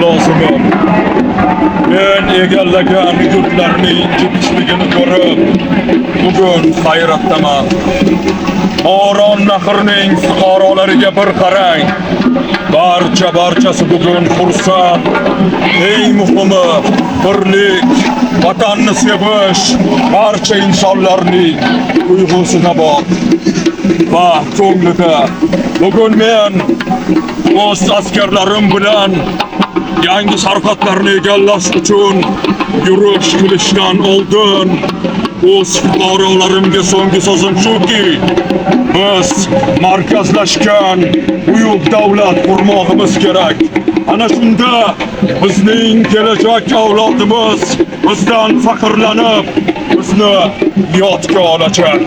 lozimim. Men egallagan yurtlarning incitishligini ko'rib, bugun hayratdaman. Moron nahrining fuqarolariga bir qarang. Barchasi bugun xursand. Eng muhimi birlik, vatanni sevish barcha insonlarning tuyg'usida bor. Va ko'nglida bugun men o'z askarlarim bilan yangi sarhadlarni egallash uchun yurish qilishdan oldin o'z fuqarolarimga so'nggi so'zim shuki, biz markazlashgan buyuk davlat qurmoqimiz kerak. Ana shunda bizning kelajak avlodimiz bizdan faxrlanib, bizni yodga olacak.